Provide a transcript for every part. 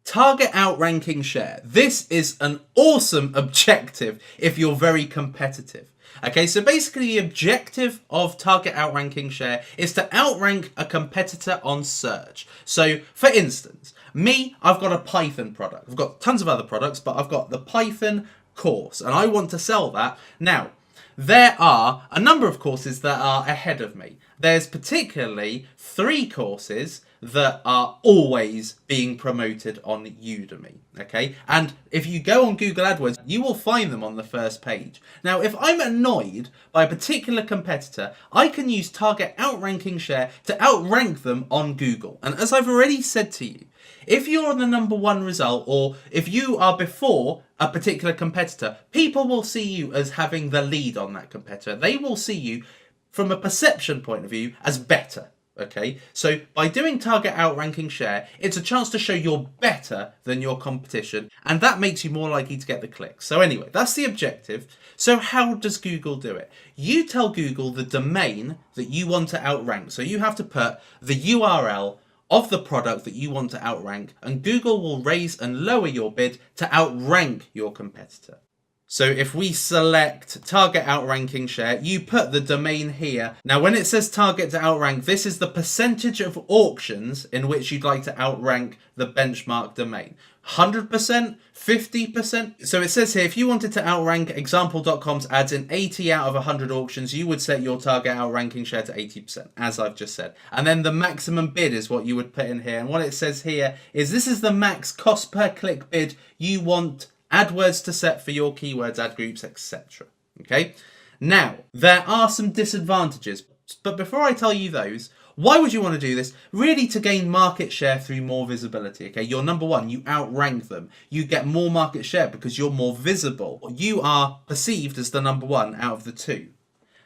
Target outranking share. This is an awesome objective if you're very competitive. Okay, so basically the objective of target outranking share is to outrank a competitor on search. So for instance, I've got a Python product. I've got tons of other products, but I've got the Python course and I want to sell that. Now, there are a number of courses that are ahead of me. There's particularly 3 courses that are always being promoted on Udemy, okay? And if you go on Google AdWords, you will find them on the first page. Now, if I'm annoyed by a particular competitor, I can use target outranking share to outrank them on Google. And as I've already said to you, if you're on the number 1 result, or if you are before a particular competitor, people will see you as having the lead on that competitor. They will see you from a perception point of view as better. Okay, so by doing target outranking share, it's a chance to show you're better than your competition, and that makes you more likely to get the clicks. So anyway, that's the objective. So how does Google do it? You tell Google the domain that you want to outrank. So you have to put the URL of the product that you want to outrank, and Google will raise and lower your bid to outrank your competitor. So if we select target outranking share, you put the domain here. Now when it says target to outrank, this is the percentage of auctions in which you'd like to outrank the benchmark domain. 100%, 50%. So it says here, if you wanted to outrank example.com's ads in 80 out of 100 auctions, you would set your target outranking share to 80%, as I've just said. And then the maximum bid is what you would put in here. And what it says here is this is the max cost per click bid you want AdWords to set for your keywords, ad groups, etc. Okay? Now, there are some disadvantages, but before I tell you those, why would you want to do this? Really to gain market share through more visibility, okay? You're number 1, you outrank them. You get more market share because you're more visible. You are perceived as the number 1 out of the 2.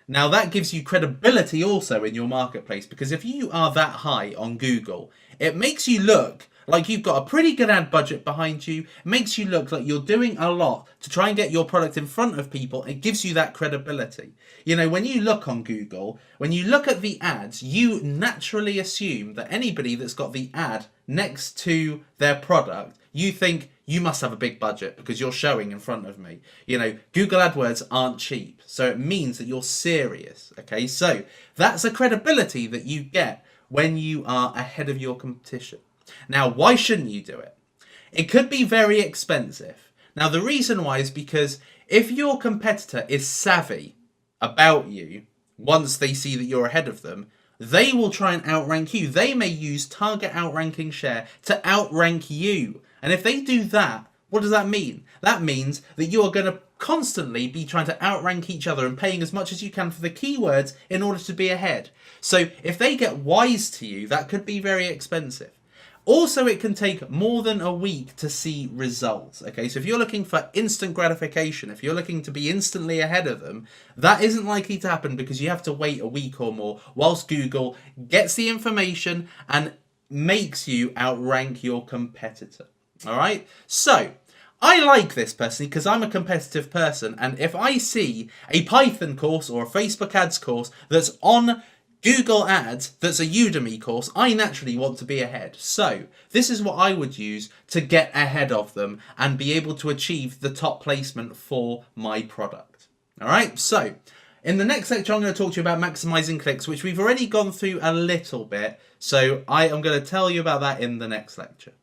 Now that gives you credibility also in your marketplace, because if you are that high on Google, it makes you look like you've got a pretty good ad budget behind you. It makes you look like you're doing a lot to try and get your product in front of people. It gives you that credibility. You know, when you look on Google, when you look at the ads, you naturally assume that anybody that's got the ad next to their product, you think you must have a big budget because you're showing in front of me. You know, Google AdWords aren't cheap. So it means that you're serious. Okay, so that's a credibility that you get when you are ahead of your competition. Now, why shouldn't you do it? It could be very expensive. Now, the reason why is because if your competitor is savvy about you, once they see that you're ahead of them, they will try and outrank you. They may use target outranking share to outrank you. And if they do that, what does that mean? That means that you are going to constantly be trying to outrank each other and paying as much as you can for the keywords in order to be ahead. So if they get wise to you, that could be very expensive. Also, it can take more than a week to see results. Okay, so if you're looking for instant gratification, if you're looking to be instantly ahead of them, that isn't likely to happen because you have to wait a week or more whilst Google gets the information and makes you outrank your competitor. All right, so I like this personally because I'm a competitive person, and if I see a Python course or a Facebook ads course that's on Google Ads that's a Udemy course, I naturally want to be ahead. So this is what I would use to get ahead of them and be able to achieve the top placement for my product. All right, so in the next lecture, I'm going to talk to you about maximizing clicks, which we've already gone through a little bit. So I am going to tell you about that in the next lecture.